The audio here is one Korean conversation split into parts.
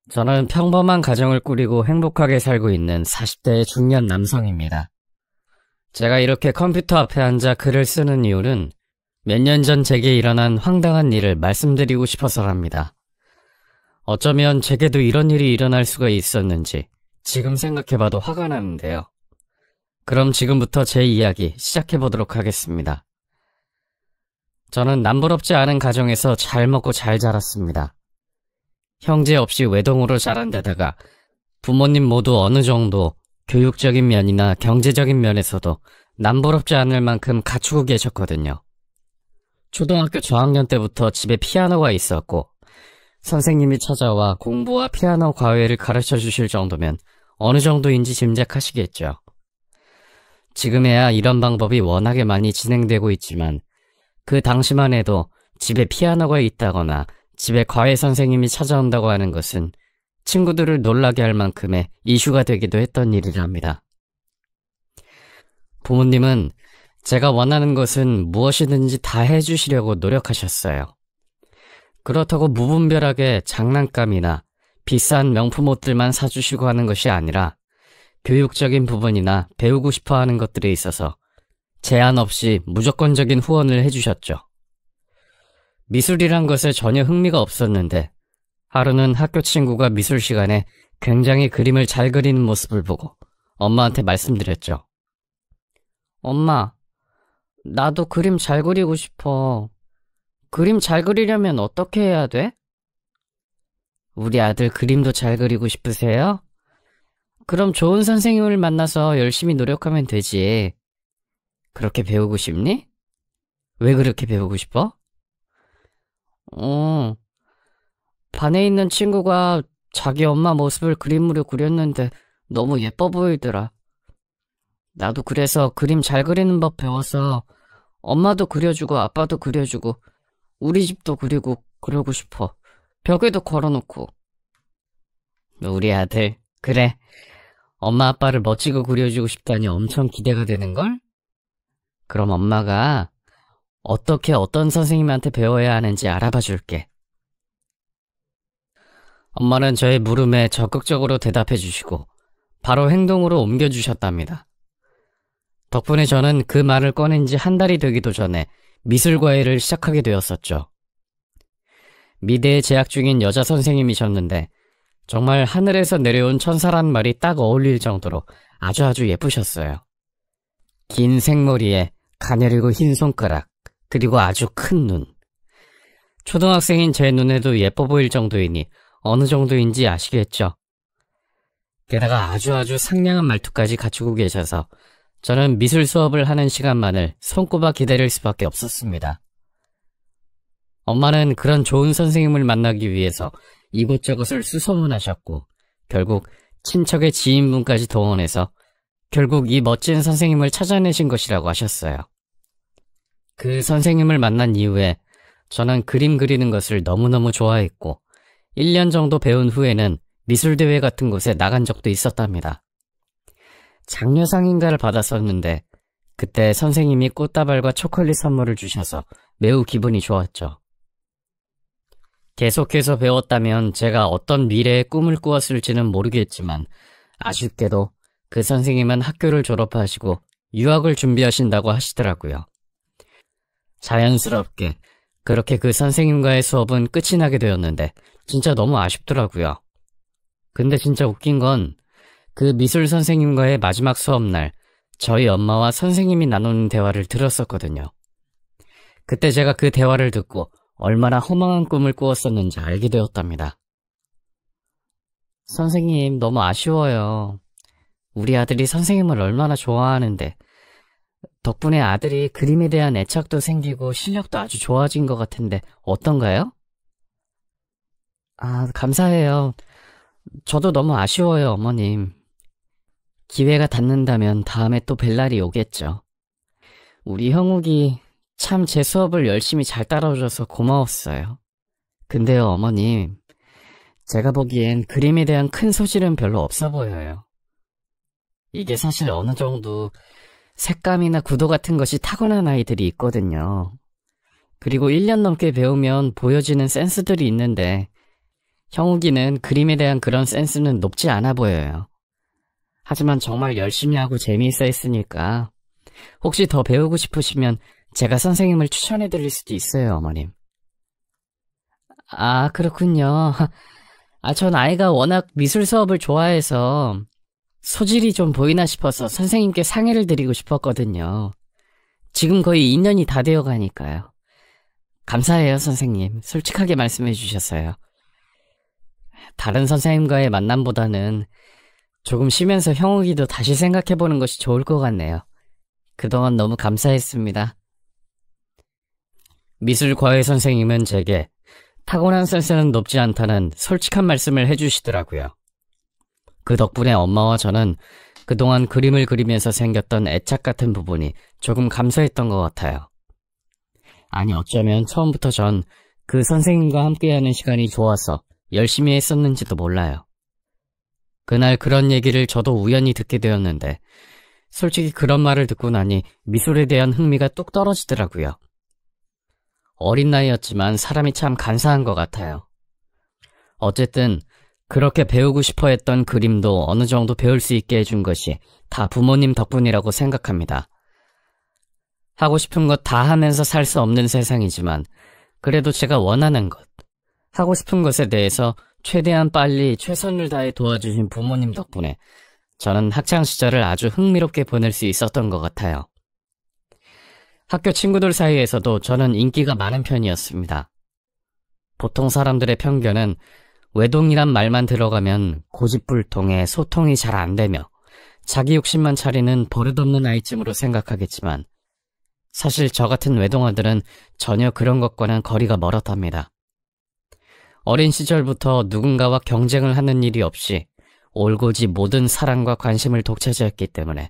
저는 평범한 가정을 꾸리고 행복하게 살고 있는 40대의 중년 남성입니다. 제가 이렇게 컴퓨터 앞에 앉아 글을 쓰는 이유는 몇 년 전 제게 일어난 황당한 일을 말씀드리고 싶어서랍니다. 어쩌면 제게도 이런 일이 일어날 수가 있었는지 지금 생각해봐도 화가 나는데요. 그럼 지금부터 제 이야기 시작해보도록 하겠습니다. 저는 남부럽지 않은 가정에서 잘 먹고 잘 자랐습니다. 형제 없이 외동으로 자란 데다가 부모님 모두 어느 정도 교육적인 면이나 경제적인 면에서도 남부럽지 않을 만큼 갖추고 계셨거든요. 초등학교 저학년 때부터 집에 피아노가 있었고 선생님이 찾아와 공부와 피아노 과외를 가르쳐 주실 정도면 어느 정도인지 짐작하시겠죠. 지금에야 이런 방법이 워낙에 많이 진행되고 있지만 그 당시만 해도 집에 피아노가 있다거나 집에 과외 선생님이 찾아온다고 하는 것은 친구들을 놀라게 할 만큼의 이슈가 되기도 했던 일이랍니다. 부모님은 제가 원하는 것은 무엇이든지 다 해주시려고 노력하셨어요. 그렇다고 무분별하게 장난감이나 비싼 명품 옷들만 사주시고 하는 것이 아니라 교육적인 부분이나 배우고 싶어 하는 것들에 있어서 제한 없이 무조건적인 후원을 해주셨죠. 미술이란 것에 전혀 흥미가 없었는데 하루는 학교 친구가 미술 시간에 굉장히 그림을 잘 그리는 모습을 보고 엄마한테 말씀드렸죠. 엄마, 나도 그림 잘 그리고 싶어. 그림 잘 그리려면 어떻게 해야 돼? 우리 아들 그림도 잘 그리고 싶으세요? 그럼 좋은 선생님을 만나서 열심히 노력하면 되지. 그렇게 배우고 싶니? 왜 그렇게 배우고 싶어? 반에 있는 친구가 자기 엄마 모습을 그림으로 그렸는데 너무 예뻐 보이더라. 나도 그래서 그림 잘 그리는 법 배워서 엄마도 그려주고 아빠도 그려주고 우리 집도 그리고 그러고 싶어. 벽에도 걸어놓고. 우리 아들, 그래. 엄마 아빠를 멋지고 그려주고 싶다니 엄청 기대가 되는걸? 그럼 엄마가 어떻게 어떤 선생님한테 배워야 하는지 알아봐 줄게. 엄마는 저의 물음에 적극적으로 대답해 주시고 바로 행동으로 옮겨주셨답니다. 덕분에 저는 그 말을 꺼낸 지 한 달이 되기도 전에 미술과외를 시작하게 되었었죠. 미대에 재학 중인 여자 선생님이셨는데 정말 하늘에서 내려온 천사란 말이 딱 어울릴 정도로 아주 예쁘셨어요. 긴 생머리에 가녀리고 흰 손가락, 그리고 아주 큰 눈. 초등학생인 제 눈에도 예뻐 보일 정도이니 어느 정도인지 아시겠죠? 게다가 아주 상냥한 말투까지 갖추고 계셔서 저는 미술 수업을 하는 시간만을 손꼽아 기다릴 수밖에 없었습니다. 엄마는 그런 좋은 선생님을 만나기 위해서 이곳저곳을 수소문하셨고 결국 친척의 지인분까지 동원해서 결국 이 멋진 선생님을 찾아내신 것이라고 하셨어요. 그 선생님을 만난 이후에 저는 그림 그리는 것을 너무너무 좋아했고 1년 정도 배운 후에는 미술대회 같은 곳에 나간 적도 있었답니다. 장려상인가를 받았었는데 그때 선생님이 꽃다발과 초콜릿 선물을 주셔서 매우 기분이 좋았죠. 계속해서 배웠다면 제가 어떤 미래의 꿈을 꾸었을지는 모르겠지만 아쉽게도 그 선생님은 학교를 졸업하시고 유학을 준비하신다고 하시더라고요. 자연스럽게 그렇게 그 선생님과의 수업은 끝이 나게 되었는데 진짜 너무 아쉽더라고요. 근데 진짜 웃긴 건 그 미술 선생님과의 마지막 수업날 저희 엄마와 선생님이 나누는 대화를 들었었거든요. 그때 제가 그 대화를 듣고 얼마나 허망한 꿈을 꾸었었는지 알게 되었답니다. 선생님, 너무 아쉬워요. 우리 아들이 선생님을 얼마나 좋아하는데 덕분에 아들이 그림에 대한 애착도 생기고 실력도 아주 좋아진 것 같은데 어떤가요? 아, 감사해요. 저도 너무 아쉬워요, 어머님. 기회가 닿는다면 다음에 또 뵐 날이 오겠죠. 우리 형욱이 참 제 수업을 열심히 잘 따라줘서 고마웠어요. 근데요, 어머님. 제가 보기엔 그림에 대한 큰 소질은 별로 없어 보여요. 이게 사실 어느 정도 색감이나 구도 같은 것이 타고난 아이들이 있거든요. 그리고 1년 넘게 배우면 보여지는 센스들이 있는데 형욱이는 그림에 대한 그런 센스는 높지 않아 보여요. 하지만 정말 열심히 하고 재미있어 했으니까 혹시 더 배우고 싶으시면 제가 선생님을 추천해드릴 수도 있어요, 어머님. 아, 그렇군요. 전 아이가 워낙 미술 수업을 좋아해서 소질이 좀 보이나 싶어서 선생님께 상의를 드리고 싶었거든요. 지금 거의 2년이 다 되어 가니까요. 감사해요, 선생님. 솔직하게 말씀해 주셨어요. 다른 선생님과의 만남보다는 조금 쉬면서 형욱이도 다시 생각해보는 것이 좋을 것 같네요. 그동안 너무 감사했습니다. 미술과외 선생님은 제게 타고난 센스는 높지 않다는 솔직한 말씀을 해주시더라고요. 그 덕분에 엄마와 저는 그동안 그림을 그리면서 생겼던 애착 같은 부분이 조금 감소했던 것 같아요. 아니, 어쩌면 처음부터 전 그 선생님과 함께하는 시간이 좋아서 열심히 했었는지도 몰라요. 그날 그런 얘기를 저도 우연히 듣게 되었는데 솔직히 그런 말을 듣고 나니 미술에 대한 흥미가 뚝 떨어지더라고요. 어린 나이였지만 사람이 참 간사한 것 같아요. 어쨌든 그렇게 배우고 싶어 했던 그림도 어느 정도 배울 수 있게 해준 것이 다 부모님 덕분이라고 생각합니다. 하고 싶은 것 다 하면서 살 수 없는 세상이지만 그래도 제가 원하는 것, 하고 싶은 것에 대해서 최대한 빨리 최선을 다해 도와주신 부모님 덕분에 저는 학창시절을 아주 흥미롭게 보낼 수 있었던 것 같아요. 학교 친구들 사이에서도 저는 인기가 많은 편이었습니다. 보통 사람들의 편견은 외동이란 말만 들어가면 고집불통에 소통이 잘 안 되며 자기 욕심만 차리는 버릇없는 아이쯤으로 생각하겠지만 사실 저 같은 외동아들은 전혀 그런 것과는 거리가 멀었답니다. 어린 시절부터 누군가와 경쟁을 하는 일이 없이 올고지 모든 사랑과 관심을 독차지했기 때문에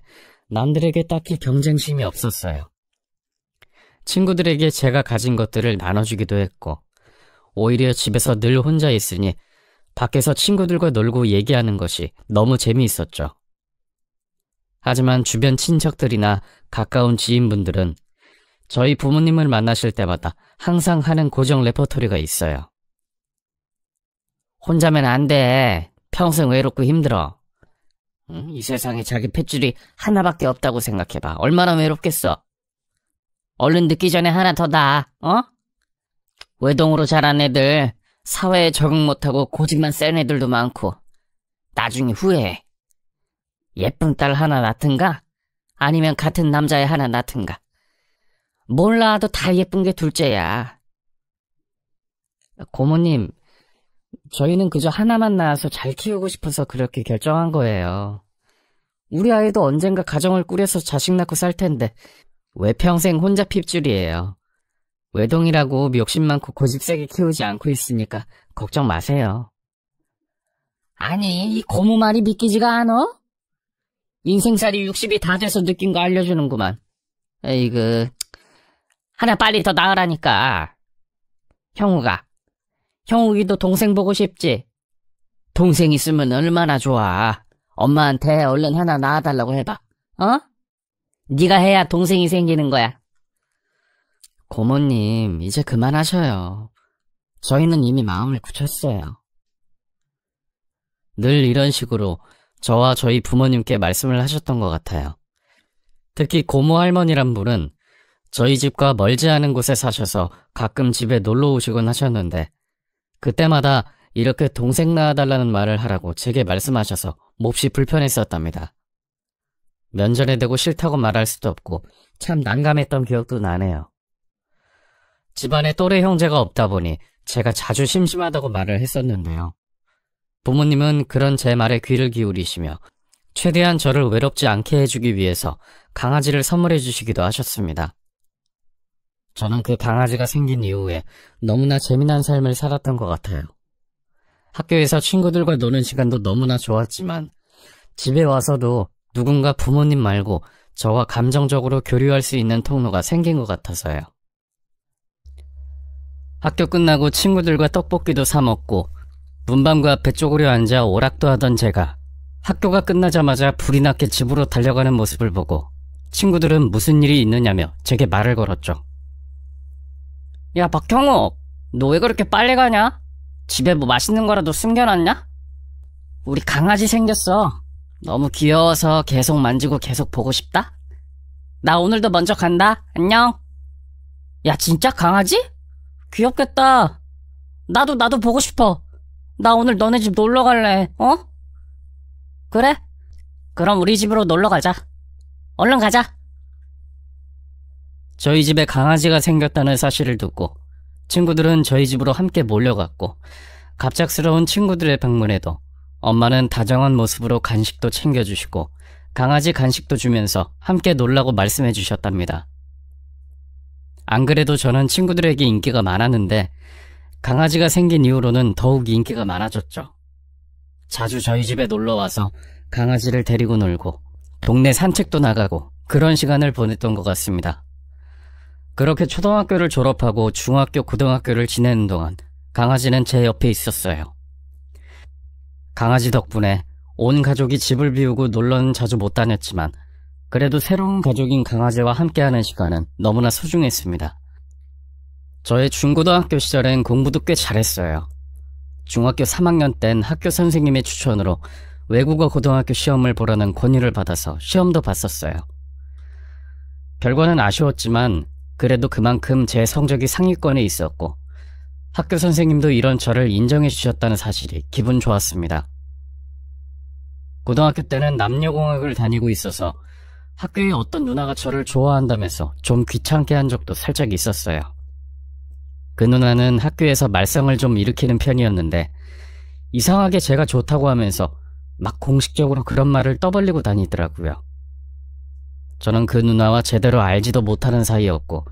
남들에게 딱히 경쟁심이 없었어요. 친구들에게 제가 가진 것들을 나눠주기도 했고 오히려 집에서 늘 혼자 있으니 밖에서 친구들과 놀고 얘기하는 것이 너무 재미있었죠. 하지만 주변 친척들이나 가까운 지인분들은 저희 부모님을 만나실 때마다 항상 하는 고정 레퍼토리가 있어요. 혼자면 안 돼. 평생 외롭고 힘들어. 이 세상에 자기 핏줄이 하나밖에 없다고 생각해봐. 얼마나 외롭겠어. 얼른 늦기 전에 하나 더 낳아, 어? 외동으로 자란 애들 사회에 적응 못하고 고집만 센 애들도 많고 나중에 후회해. 예쁜 딸 하나 낳든가 아니면 같은 남자애 하나 낳든가. 뭘 낳아도 다 예쁜 게 둘째야. 고모님, 저희는 그저 하나만 낳아서 잘 키우고 싶어서 그렇게 결정한 거예요. 우리 아이도 언젠가 가정을 꾸려서 자식 낳고 살 텐데 왜 평생 혼자 핍줄이에요. 외동이라고 욕심 많고 고집 세게 키우지 않고 있으니까 걱정 마세요. 아니, 이 고모 말이 믿기지가 않아? 인생살이 60이 다 돼서 느낀 거 알려주는구만. 에이그, 하나 빨리 더 낳으라니까. 형욱이도 동생 보고 싶지? 동생 있으면 얼마나 좋아. 엄마한테 얼른 하나 낳아달라고 해봐. 어? 네가 해야 동생이 생기는 거야. 고모님, 이제 그만하셔요. 저희는 이미 마음을 굳혔어요. 늘 이런 식으로 저와 저희 부모님께 말씀을 하셨던 것 같아요. 특히 고모 할머니란 분은 저희 집과 멀지 않은 곳에 사셔서 가끔 집에 놀러 오시곤 하셨는데 그때마다 이렇게 동생 낳아달라는 말을 하라고 제게 말씀하셔서 몹시 불편했었답니다. 면전에 대고 싫다고 말할 수도 없고 참 난감했던 기억도 나네요. 집안에 또래 형제가 없다 보니 제가 자주 심심하다고 말을 했었는데요. 부모님은 그런 제 말에 귀를 기울이시며 최대한 저를 외롭지 않게 해주기 위해서 강아지를 선물해 주시기도 하셨습니다. 저는 그 강아지가 생긴 이후에 너무나 재미난 삶을 살았던 것 같아요. 학교에서 친구들과 노는 시간도 너무나 좋았지만 집에 와서도 누군가 부모님 말고 저와 감정적으로 교류할 수 있는 통로가 생긴 것 같아서요. 학교 끝나고 친구들과 떡볶이도 사 먹고 문방구 앞에 쪼그려 앉아 오락도 하던 제가 학교가 끝나자마자 불이 났게 집으로 달려가는 모습을 보고 친구들은 무슨 일이 있느냐며 제게 말을 걸었죠. 야, 박형욱, 너 왜 그렇게 빨리 가냐? 집에 뭐 맛있는 거라도 숨겨놨냐? 우리 강아지 생겼어. 너무 귀여워서 계속 만지고 계속 보고 싶다? 나 오늘도 먼저 간다. 안녕. 야, 진짜 강아지? 귀엽겠다. 나도 보고 싶어. 나 오늘 너네 집 놀러 갈래. 어? 그래? 그럼 우리 집으로 놀러 가자. 얼른 가자. 저희 집에 강아지가 생겼다는 사실을 듣고 친구들은 저희 집으로 함께 몰려갔고, 갑작스러운 친구들의 방문에도 엄마는 다정한 모습으로 간식도 챙겨주시고 강아지 간식도 주면서 함께 놀라고 말씀해 주셨답니다. 안 그래도 저는 친구들에게 인기가 많았는데 강아지가 생긴 이후로는 더욱 인기가 많아졌죠. 자주 저희 집에 놀러와서 강아지를 데리고 놀고 동네 산책도 나가고 그런 시간을 보냈던 것 같습니다. 그렇게 초등학교를 졸업하고 중학교, 고등학교를 지내는 동안 강아지는 제 옆에 있었어요. 강아지 덕분에 온 가족이 집을 비우고 놀러는 자주 못 다녔지만 그래도 새로운 가족인 강아지와 함께하는 시간은 너무나 소중했습니다. 저의 중고등학교 시절엔 공부도 꽤 잘했어요. 중학교 3학년 땐 학교 선생님의 추천으로 외국어 고등학교 시험을 보라는 권유를 받아서 시험도 봤었어요. 결과는 아쉬웠지만 그래도 그만큼 제 성적이 상위권에 있었고 학교 선생님도 이런 저를 인정해 주셨다는 사실이 기분 좋았습니다. 고등학교 때는 남녀공학을 다니고 있어서 학교에 어떤 누나가 저를 좋아한다면서 좀 귀찮게 한 적도 살짝 있었어요. 그 누나는 학교에서 말썽을 좀 일으키는 편이었는데 이상하게 제가 좋다고 하면서 막 공식적으로 그런 말을 떠벌리고 다니더라고요. 저는 그 누나와 제대로 알지도 못하는 사이였고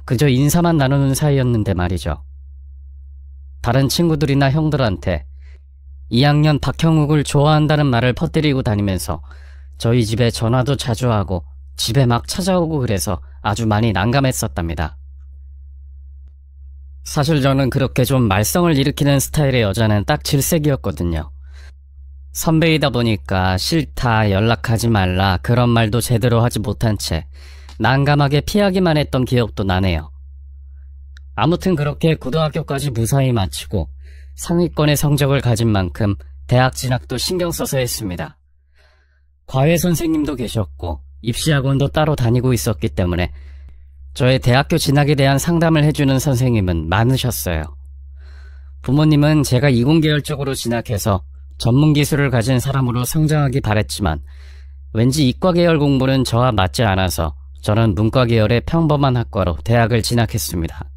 그저 인사만 나누는 사이였는데 말이죠. 다른 친구들이나 형들한테 2학년 박형욱을 좋아한다는 말을 퍼뜨리고 다니면서 저희 집에 전화도 자주 하고 집에 막 찾아오고 그래서 아주 많이 난감했었답니다. 사실 저는 그렇게 좀 말썽을 일으키는 스타일의 여자는 딱 질색이었거든요. 선배이다 보니까 싫다, 연락하지 말라 그런 말도 제대로 하지 못한 채 난감하게 피하기만 했던 기억도 나네요. 아무튼 그렇게 고등학교까지 무사히 마치고 상위권의 성적을 가진 만큼 대학 진학도 신경 써서 했습니다. 과외 선생님도 계셨고 입시학원도 따로 다니고 있었기 때문에 저의 대학교 진학에 대한 상담을 해주는 선생님은 많으셨어요. 부모님은 제가 이공계열적으로 진학해서 전문 기술을 가진 사람으로 성장하기 바랬지만 왠지 이과 계열 공부는 저와 맞지 않아서 저는 문과 계열의 평범한 학과로 대학을 진학했습니다.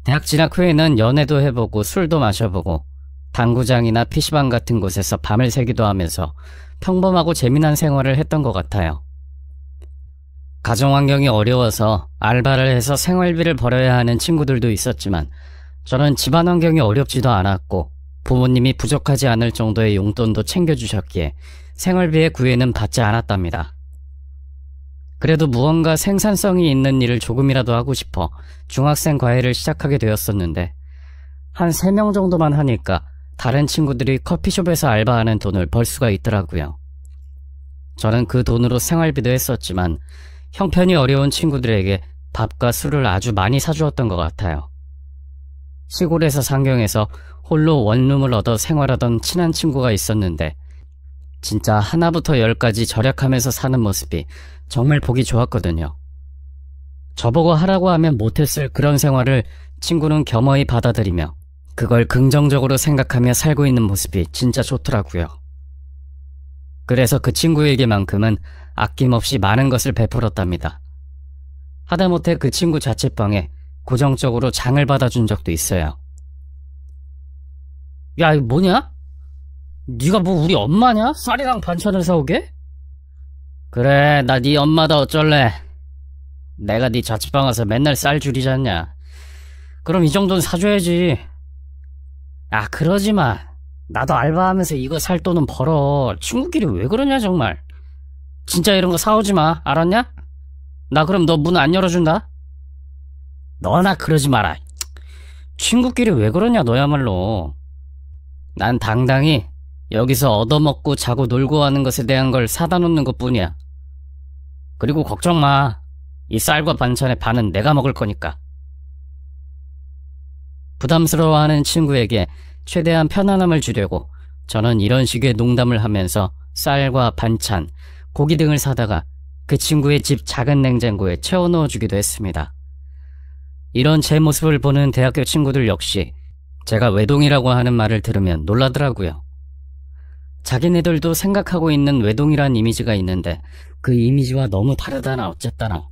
대학 진학 후에는 연애도 해보고 술도 마셔보고 당구장이나 PC방 같은 곳에서 밤을 새기도 하면서 평범하고 재미난 생활을 했던 것 같아요. 가정 환경이 어려워서 알바를 해서 생활비를 벌어야 하는 친구들도 있었지만 저는 집안 환경이 어렵지도 않았고 부모님이 부족하지 않을 정도의 용돈도 챙겨주셨기에 생활비의 구애는 받지 않았답니다. 그래도 무언가 생산성이 있는 일을 조금이라도 하고 싶어 중학생 과외를 시작하게 되었었는데 한 3명 정도만 하니까 다른 친구들이 커피숍에서 알바하는 돈을 벌 수가 있더라고요. 저는 그 돈으로 생활비도 했었지만 형편이 어려운 친구들에게 밥과 술을 아주 많이 사주었던 것 같아요. 시골에서 상경해서 홀로 원룸을 얻어 생활하던 친한 친구가 있었는데 진짜 하나부터 열까지 절약하면서 사는 모습이 정말 보기 좋았거든요. 저보고 하라고 하면 못했을 그런 생활을 친구는 겸허히 받아들이며 그걸 긍정적으로 생각하며 살고 있는 모습이 진짜 좋더라고요. 그래서 그 친구에게만큼은 아낌없이 많은 것을 베풀었답니다. 하다못해 그 친구 자취방에 고정적으로 장을 받아준 적도 있어요. 야, 이거 뭐냐? 네가 뭐 우리 엄마냐? 쌀이랑 반찬을 사오게? 그래, 나 네 엄마다 어쩔래? 내가 네 자취방 와서 맨날 쌀 줄이지 않냐? 그럼 이 정도는 사줘야지. 야, 그러지마. 나도 알바하면서 이거 살 돈은 벌어. 친구끼리 왜 그러냐 정말. 진짜 이런 거 사오지마. 알았냐? 나 그럼 너 문 안 열어준다? 너나 그러지 마라. 친구끼리 왜 그러냐 너야말로. 난 당당히 여기서 얻어먹고 자고 놀고 하는 것에 대한 걸 사다 놓는 것뿐이야. 그리고 걱정 마. 이 쌀과 반찬의 반은 내가 먹을 거니까. 부담스러워하는 친구에게 최대한 편안함을 주려고 저는 이런 식의 농담을 하면서 쌀과 반찬, 고기 등을 사다가 그 친구의 집 작은 냉장고에 채워넣어 주기도 했습니다. 이런 제 모습을 보는 대학교 친구들 역시 제가 외동이라고 하는 말을 들으면 놀라더라고요. 자기네들도 생각하고 있는 외동이란 이미지가 있는데 그 이미지와 너무 다르다나 어쨌다나.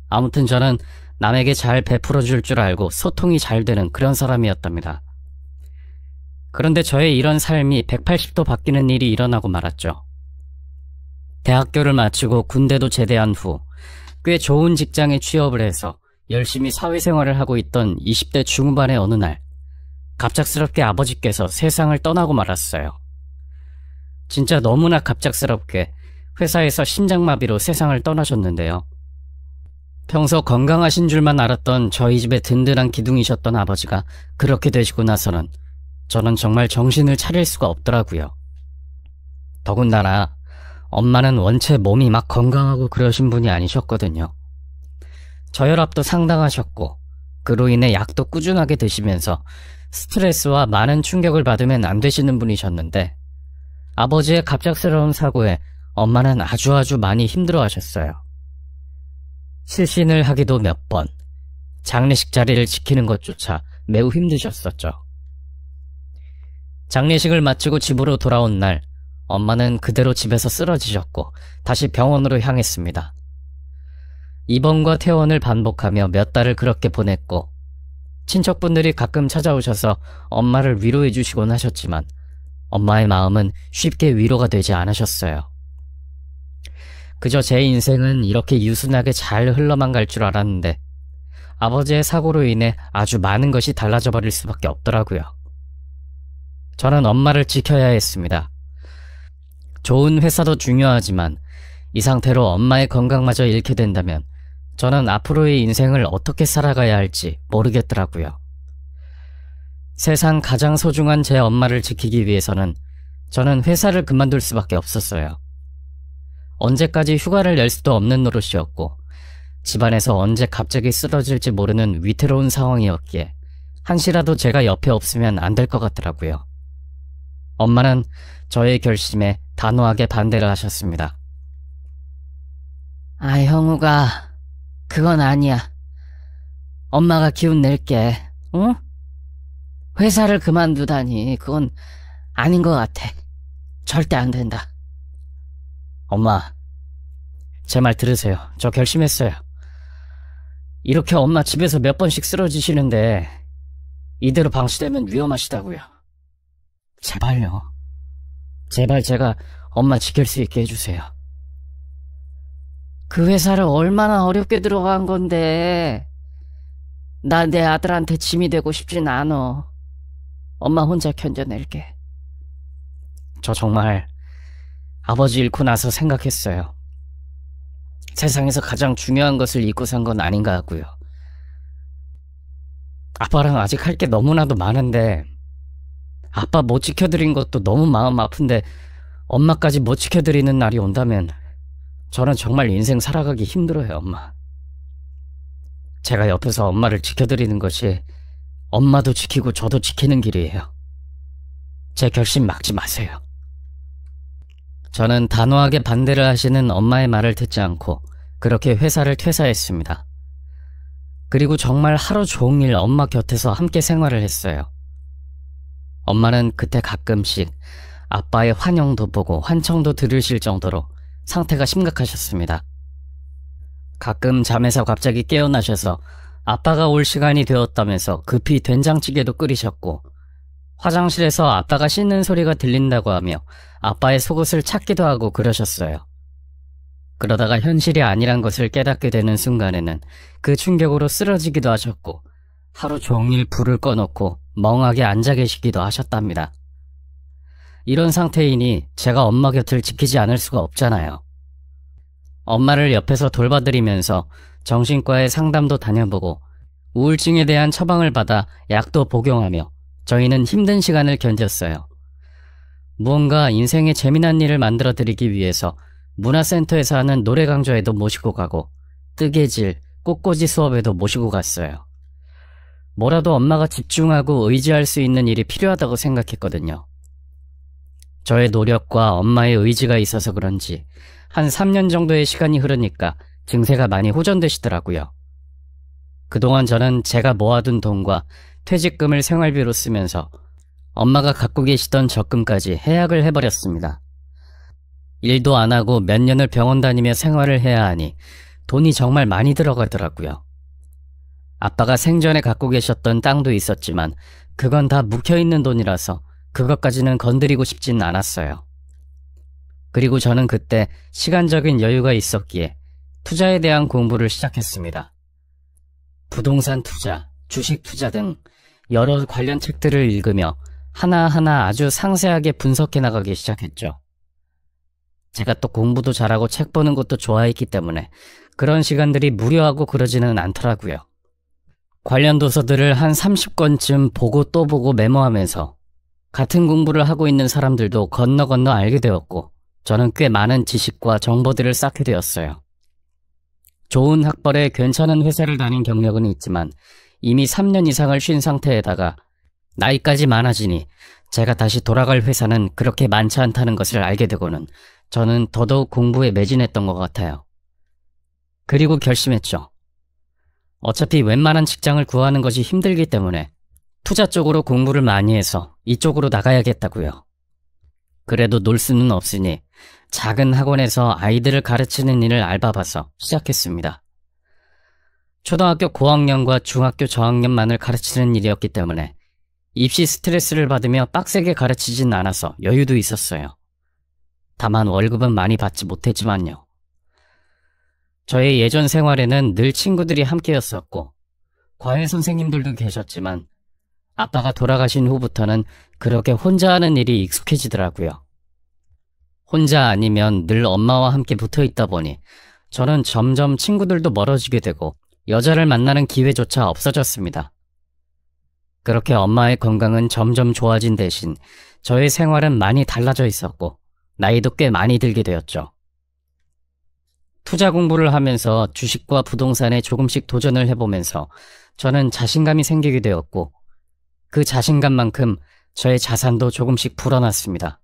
아무튼 저는 남에게 잘 베풀어 줄 줄 알고 소통이 잘 되는 그런 사람이었답니다. 그런데 저의 이런 삶이 180도 바뀌는 일이 일어나고 말았죠. 대학교를 마치고 군대도 제대한 후 꽤 좋은 직장에 취업을 해서 열심히 사회생활을 하고 있던 20대 중후반의 어느 날 갑작스럽게 아버지께서 세상을 떠나고 말았어요. 진짜 너무나 갑작스럽게 회사에서 심장마비로 세상을 떠나셨는데요. 평소 건강하신 줄만 알았던 저희 집의 든든한 기둥이셨던 아버지가 그렇게 되시고 나서는 저는 정말 정신을 차릴 수가 없더라고요. 더군다나 엄마는 원체 몸이 막 건강하고 그러신 분이 아니셨거든요. 저혈압도 상당하셨고 그로 인해 약도 꾸준하게 드시면서 스트레스와 많은 충격을 받으면 안 되시는 분이셨는데 아버지의 갑작스러운 사고에 엄마는 아주 많이 힘들어하셨어요. 실신을 하기도 몇 번, 장례식 자리를 지키는 것조차 매우 힘드셨었죠. 장례식을 마치고 집으로 돌아온 날 엄마는 그대로 집에서 쓰러지셨고 다시 병원으로 향했습니다. 입원과 퇴원을 반복하며 몇 달을 그렇게 보냈고 친척분들이 가끔 찾아오셔서 엄마를 위로해 주시곤 하셨지만 엄마의 마음은 쉽게 위로가 되지 않으셨어요. 그저 제 인생은 이렇게 유순하게 잘 흘러만 갈 줄 알았는데 아버지의 사고로 인해 아주 많은 것이 달라져 버릴 수밖에 없더라고요. 저는 엄마를 지켜야 했습니다. 좋은 회사도 중요하지만 이 상태로 엄마의 건강마저 잃게 된다면 저는 앞으로의 인생을 어떻게 살아가야 할지 모르겠더라고요. 세상 가장 소중한 제 엄마를 지키기 위해서는 저는 회사를 그만둘 수밖에 없었어요. 언제까지 휴가를 낼 수도 없는 노릇이었고 집안에서 언제 갑자기 쓰러질지 모르는 위태로운 상황이었기에 한시라도 제가 옆에 없으면 안 될 것 같더라고요. 엄마는 저의 결심에 단호하게 반대를 하셨습니다. 아, 형우가 그건 아니야. 엄마가 기운 낼게. 응? 회사를 그만두다니 그건 아닌 것 같아. 절대 안 된다. 엄마, 제 말 들으세요. 저 결심했어요. 이렇게 엄마 집에서 몇 번씩 쓰러지시는데 이대로 방치되면 위험하시다고요. 제발요. 제발 제가 엄마 지킬 수 있게 해주세요. 그 회사를 얼마나 어렵게 들어간 건데 나 내 아들한테 짐이 되고 싶진 않어. 엄마 혼자 견뎌낼게. 저 정말 아버지 잃고 나서 생각했어요. 세상에서 가장 중요한 것을 잊고 산 건 아닌가 하고요. 아빠랑 아직 할 게 너무나도 많은데 아빠 못 지켜드린 것도 너무 마음 아픈데 엄마까지 못 지켜드리는 날이 온다면 저는 정말 인생 살아가기 힘들어요, 엄마. 제가 옆에서 엄마를 지켜드리는 것이 엄마도 지키고 저도 지키는 길이에요. 제 결심 막지 마세요. 저는 단호하게 반대를 하시는 엄마의 말을 듣지 않고 그렇게 회사를 퇴사했습니다. 그리고 정말 하루 종일 엄마 곁에서 함께 생활을 했어요. 엄마는 그때 가끔씩 아빠의 환영도 보고 환청도 들으실 정도로 상태가 심각하셨습니다. 가끔 잠에서 갑자기 깨어나셔서 아빠가 올 시간이 되었다면서 급히 된장찌개도 끓이셨고 화장실에서 아빠가 씻는 소리가 들린다고 하며 아빠의 속옷을 찾기도 하고 그러셨어요. 그러다가 현실이 아니란 것을 깨닫게 되는 순간에는 그 충격으로 쓰러지기도 하셨고 하루 종일 불을 꺼놓고 멍하게 앉아 계시기도 하셨답니다. 이런 상태이니 제가 엄마 곁을 지키지 않을 수가 없잖아요. 엄마를 옆에서 돌봐드리면서 정신과에 상담도 다녀보고 우울증에 대한 처방을 받아 약도 복용하며 저희는 힘든 시간을 견뎠어요. 무언가 인생에 재미난 일을 만들어드리기 위해서 문화센터에서 하는 노래 강좌에도 모시고 가고 뜨개질, 꽃꽂이 수업에도 모시고 갔어요. 뭐라도 엄마가 집중하고 의지할 수 있는 일이 필요하다고 생각했거든요. 저의 노력과 엄마의 의지가 있어서 그런지 한 3년 정도의 시간이 흐르니까 증세가 많이 호전되시더라고요. 그동안 저는 제가 모아둔 돈과 퇴직금을 생활비로 쓰면서 엄마가 갖고 계시던 적금까지 해약을 해버렸습니다. 일도 안 하고 몇 년을 병원 다니며 생활을 해야 하니 돈이 정말 많이 들어가더라고요. 아빠가 생전에 갖고 계셨던 땅도 있었지만 그건 다 묵혀있는 돈이라서 그것까지는 건드리고 싶진 않았어요. 그리고 저는 그때 시간적인 여유가 있었기에 투자에 대한 공부를 시작했습니다. 부동산 투자, 주식 투자 등 여러 관련 책들을 읽으며 하나하나 아주 상세하게 분석해 나가기 시작했죠. 제가 또 공부도 잘하고 책 보는 것도 좋아했기 때문에 그런 시간들이 무료하고 그러지는 않더라고요. 관련 도서들을 한 30권쯤 보고 또 보고 메모하면서 같은 공부를 하고 있는 사람들도 건너 알게 되었고 저는 꽤 많은 지식과 정보들을 쌓게 되었어요. 좋은 학벌에 괜찮은 회사를 다닌 경력은 있지만 이미 3년 이상을 쉰 상태에다가 나이까지 많아지니 제가 다시 돌아갈 회사는 그렇게 많지 않다는 것을 알게 되고는 저는 더더욱 공부에 매진했던 것 같아요. 그리고 결심했죠. 어차피 웬만한 직장을 구하는 것이 힘들기 때문에 투자 쪽으로 공부를 많이 해서 이쪽으로 나가야겠다고요. 그래도 놀 수는 없으니 작은 학원에서 아이들을 가르치는 일을 알바봐서 시작했습니다. 초등학교 고학년과 중학교 저학년만을 가르치는 일이었기 때문에 입시 스트레스를 받으며 빡세게 가르치진 않아서 여유도 있었어요. 다만 월급은 많이 받지 못했지만요. 저의 예전 생활에는 늘 친구들이 함께였었고 과외 선생님들도 계셨지만 아빠가 돌아가신 후부터는 그렇게 혼자 하는 일이 익숙해지더라고요. 혼자 아니면 늘 엄마와 함께 붙어있다 보니 저는 점점 친구들도 멀어지게 되고 여자를 만나는 기회조차 없어졌습니다. 그렇게 엄마의 건강은 점점 좋아진 대신 저의 생활은 많이 달라져 있었고 나이도 꽤 많이 들게 되었죠. 투자 공부를 하면서 주식과 부동산에 조금씩 도전을 해보면서 저는 자신감이 생기게 되었고 그 자신감만큼 저의 자산도 조금씩 불어났습니다.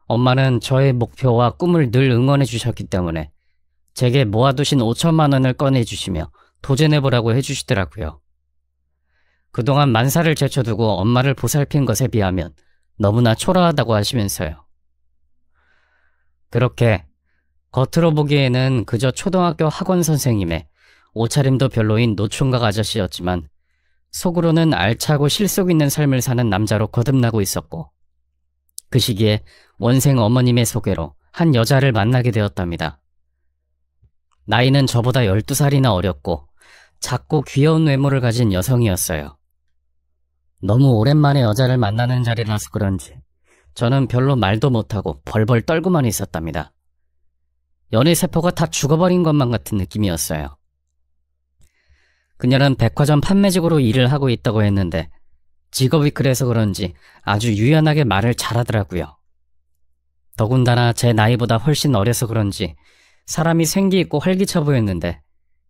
엄마는 저의 목표와 꿈을 늘 응원해 주셨기 때문에 제게 모아두신 5천만 원을 꺼내주시며 도전해보라고 해주시더라고요. 그동안 만사를 제쳐두고 엄마를 보살핀 것에 비하면 너무나 초라하다고 하시면서요. 그렇게 겉으로 보기에는 그저 초등학교 학원 선생님의 옷차림도 별로인 노총각 아저씨였지만 속으로는 알차고 실속 있는 삶을 사는 남자로 거듭나고 있었고 그 시기에 원생 어머님의 소개로 한 여자를 만나게 되었답니다. 나이는 저보다 12살이나 어렸고 작고 귀여운 외모를 가진 여성이었어요. 너무 오랜만에 여자를 만나는 자리라서 그런지 저는 별로 말도 못하고 벌벌 떨고만 있었답니다. 연애세포가 다 죽어버린 것만 같은 느낌이었어요. 그녀는 백화점 판매직으로 일을 하고 있다고 했는데 직업이 그래서 그런지 아주 유연하게 말을 잘하더라고요. 더군다나 제 나이보다 훨씬 어려서 그런지 사람이 생기 있고 활기차 보였는데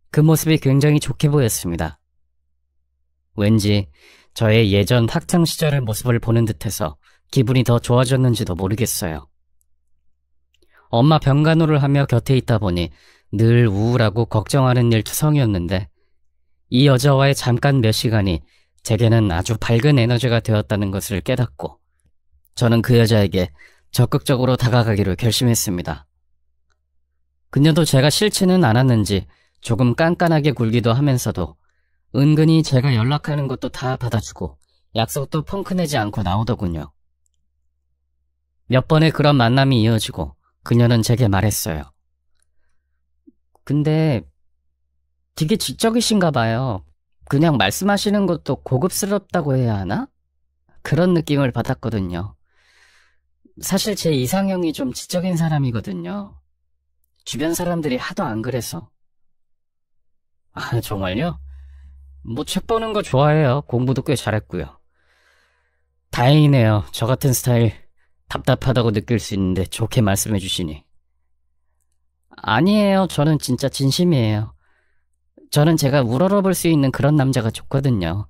그 모습이 굉장히 좋게 보였습니다. 왠지 저의 예전 학창시절의 모습을 보는 듯해서 기분이 더 좋아졌는지도 모르겠어요. 엄마 병간호를 하며 곁에 있다 보니 늘 우울하고 걱정하는 일투성이었는데 이 여자와의 잠깐 몇 시간이 제게는 아주 밝은 에너지가 되었다는 것을 깨닫고 저는 그 여자에게 적극적으로 다가가기로 결심했습니다. 그녀도 제가 싫지는 않았는지 조금 깐깐하게 굴기도 하면서도 은근히 제가 연락하는 것도 다 받아주고 약속도 펑크내지 않고 나오더군요. 몇 번의 그런 만남이 이어지고 그녀는 제게 말했어요. 근데 되게 지적이신가 봐요. 그냥 말씀하시는 것도 고급스럽다고 해야 하나? 그런 느낌을 받았거든요. 사실 제 이상형이 좀 지적인 사람이거든요. 주변 사람들이 하도 안 그래서. 아, 정말요? 뭐 책 보는 거 좋아해요. 공부도 꽤 잘했고요. 다행이네요. 저 같은 스타일 답답하다고 느낄 수 있는데 좋게 말씀해 주시니. 아니에요. 저는 진짜 진심이에요. 저는 제가 우러러볼 수 있는 그런 남자가 좋거든요.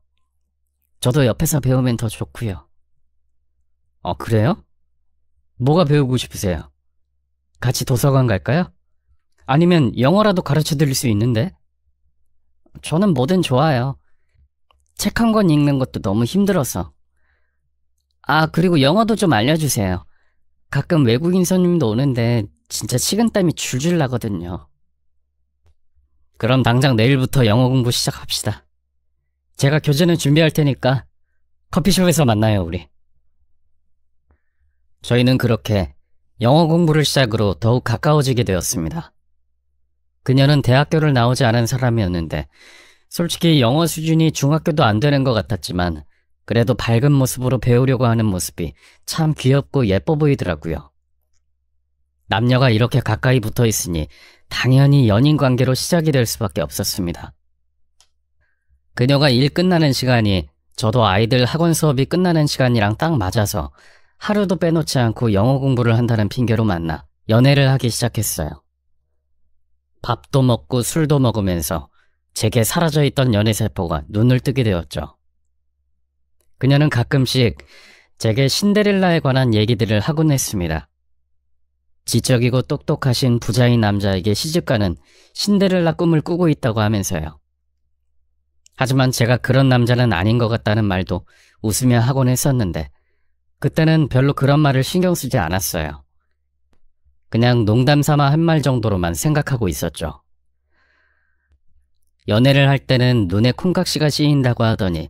저도 옆에서 배우면 더 좋고요. 그래요? 뭐가 배우고 싶으세요? 같이 도서관 갈까요? 아니면 영어라도 가르쳐 드릴 수 있는데? 저는 뭐든 좋아요. 책 한 권 읽는 것도 너무 힘들어서. 그리고 영어도 좀 알려주세요. 가끔 외국인 손님도 오는데 진짜 식은땀이 줄줄 나거든요. 그럼 당장 내일부터 영어 공부 시작합시다. 제가 교재는 준비할 테니까 커피숍에서 만나요, 우리. 저희는 그렇게 영어 공부를 시작으로 더욱 가까워지게 되었습니다. 그녀는 대학교를 나오지 않은 사람이었는데 솔직히 영어 수준이 중학교도 안 되는 것 같았지만 그래도 밝은 모습으로 배우려고 하는 모습이 참 귀엽고 예뻐 보이더라고요. 남녀가 이렇게 가까이 붙어 있으니 당연히 연인 관계로 시작이 될 수밖에 없었습니다. 그녀가 일 끝나는 시간이 저도 아이들 학원 수업이 끝나는 시간이랑 딱 맞아서 하루도 빼놓지 않고 영어 공부를 한다는 핑계로 만나 연애를 하기 시작했어요. 밥도 먹고 술도 먹으면서 제게 사라져있던 연애세포가 눈을 뜨게 되었죠. 그녀는 가끔씩 제게 신데렐라에 관한 얘기들을 하곤 했습니다. 지적이고 똑똑하신 부자인 남자에게 시집가는 신데렐라 꿈을 꾸고 있다고 하면서요. 하지만 제가 그런 남자는 아닌 것 같다는 말도 웃으며 하곤 했었는데 그때는 별로 그런 말을 신경 쓰지 않았어요. 그냥 농담 삼아 한 말 정도로만 생각하고 있었죠. 연애를 할 때는 눈에 콩깍지가 씌인다고 하더니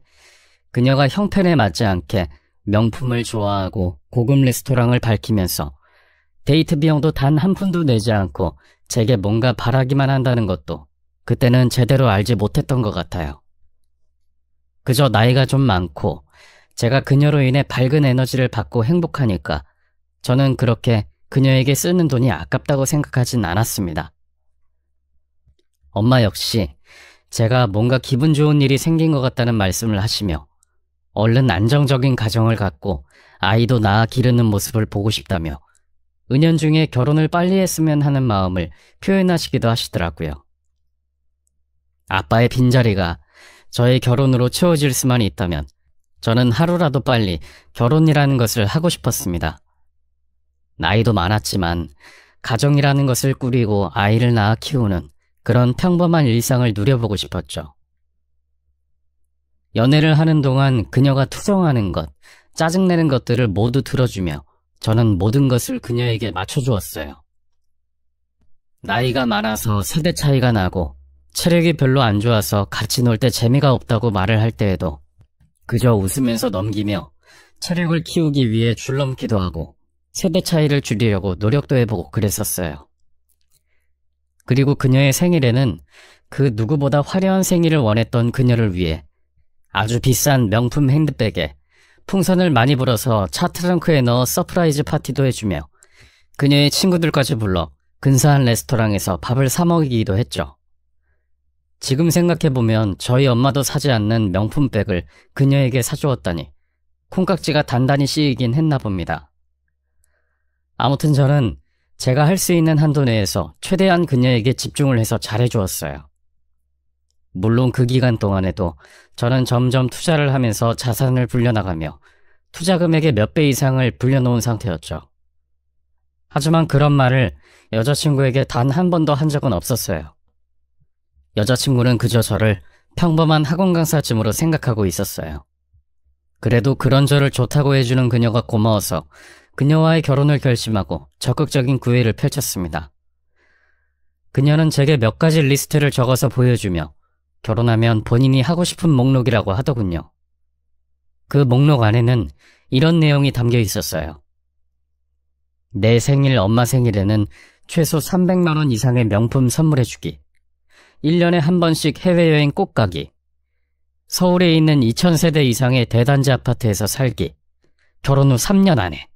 그녀가 형편에 맞지 않게 명품을 좋아하고 고급 레스토랑을 밝히면서 데이트 비용도 단 한 푼도 내지 않고 제게 뭔가 바라기만 한다는 것도 그때는 제대로 알지 못했던 것 같아요. 그저 나이가 좀 많고 제가 그녀로 인해 밝은 에너지를 받고 행복하니까 저는 그렇게 그녀에게 쓰는 돈이 아깝다고 생각하진 않았습니다. 엄마 역시 제가 뭔가 기분 좋은 일이 생긴 것 같다는 말씀을 하시며 얼른 안정적인 가정을 갖고 아이도 낳아 기르는 모습을 보고 싶다며 은연중에 결혼을 빨리 했으면 하는 마음을 표현하시기도 하시더라고요. 아빠의 빈자리가 저의 결혼으로 채워질 수만 있다면 저는 하루라도 빨리 결혼이라는 것을 하고 싶었습니다. 나이도 많았지만 가정이라는 것을 꾸리고 아이를 낳아 키우는 그런 평범한 일상을 누려보고 싶었죠. 연애를 하는 동안 그녀가 투정하는 것, 짜증내는 것들을 모두 들어주며 저는 모든 것을 그녀에게 맞춰주었어요. 나이가 많아서 세대 차이가 나고 체력이 별로 안 좋아서 같이 놀 때 재미가 없다고 말을 할 때에도 그저 웃으면서 넘기며 체력을 키우기 위해 줄넘기도 하고 세대 차이를 줄이려고 노력도 해보고 그랬었어요. 그리고 그녀의 생일에는 그 누구보다 화려한 생일을 원했던 그녀를 위해 아주 비싼 명품 핸드백에 풍선을 많이 불어서 차 트렁크에 넣어 서프라이즈 파티도 해주며 그녀의 친구들까지 불러 근사한 레스토랑에서 밥을 사 먹이기도 했죠. 지금 생각해보면 저희 엄마도 사지 않는 명품백을 그녀에게 사주었다니 콩깍지가 단단히 씌이긴 했나 봅니다. 아무튼 저는 제가 할 수 있는 한도 내에서 최대한 그녀에게 집중을 해서 잘해주었어요. 물론 그 기간 동안에도 저는 점점 투자를 하면서 자산을 불려나가며 투자 금액의 몇 배 이상을 불려놓은 상태였죠. 하지만 그런 말을 여자친구에게 단 한 번도 한 적은 없었어요. 여자친구는 그저 저를 평범한 학원 강사쯤으로 생각하고 있었어요. 그래도 그런 저를 좋다고 해주는 그녀가 고마워서 그녀와의 결혼을 결심하고 적극적인 구애를 펼쳤습니다. 그녀는 제게 몇 가지 리스트를 적어서 보여주며 결혼하면 본인이 하고 싶은 목록이라고 하더군요. 그 목록 안에는 이런 내용이 담겨 있었어요. 내 생일, 엄마 생일에는 최소 300만 원 이상의 명품 선물해주기, 1년에 한 번씩 해외여행 꼭 가기, 서울에 있는 2000세대 이상의 대단지 아파트에서 살기, 결혼 후 3년 안에,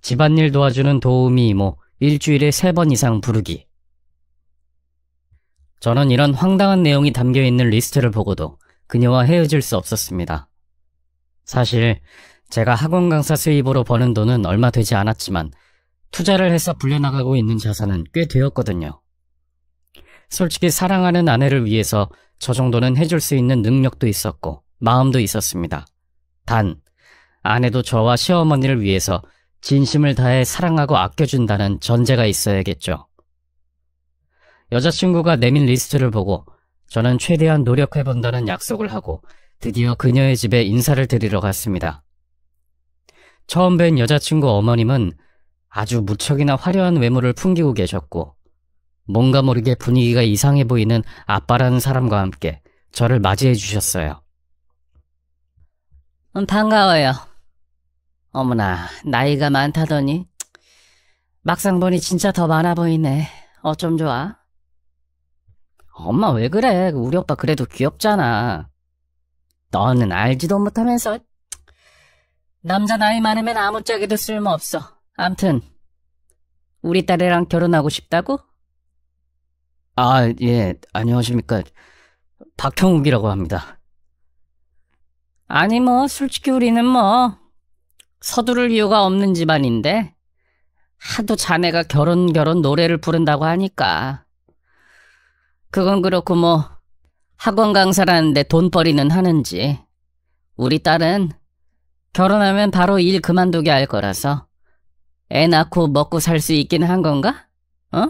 집안일 도와주는 도우미 이모 일주일에 3번 이상 부르기. 저는 이런 황당한 내용이 담겨있는 리스트를 보고도 그녀와 헤어질 수 없었습니다. 사실 제가 학원 강사 수입으로 버는 돈은 얼마 되지 않았지만 투자를 해서 불려나가고 있는 자산은 꽤 되었거든요. 솔직히 사랑하는 아내를 위해서 저 정도는 해줄 수 있는 능력도 있었고 마음도 있었습니다. 단, 아내도 저와 시어머니를 위해서 진심을 다해 사랑하고 아껴준다는 전제가 있어야겠죠. 여자친구가 내민 리스트를 보고 저는 최대한 노력해본다는 약속을 하고 드디어 그녀의 집에 인사를 드리러 갔습니다. 처음 뵌 여자친구 어머님은 아주 무척이나 화려한 외모를 풍기고 계셨고 뭔가 모르게 분위기가 이상해 보이는 아빠라는 사람과 함께 저를 맞이해 주셨어요. 반가워요. 어머나, 나이가 많다더니 막상 보니 진짜 더 많아 보이네. 어쩜 좋아? 엄마 왜 그래? 우리 오빠 그래도 귀엽잖아. 너는 알지도 못하면서. 남자 나이 많으면 아무짝에도 쓸모없어. 암튼 우리 딸이랑 결혼하고 싶다고? 아, 예, 안녕하십니까. 박형욱이라고 합니다. 아니 솔직히 우리는 서두를 이유가 없는 집안인데 하도 자네가 결혼 노래를 부른다고 하니까. 그건 그렇고 학원 강사라는데 돈벌이는 하는지. 우리 딸은 결혼하면 바로 일 그만두게 할 거라서 애 낳고 먹고 살 수 있긴 한 건가? 어?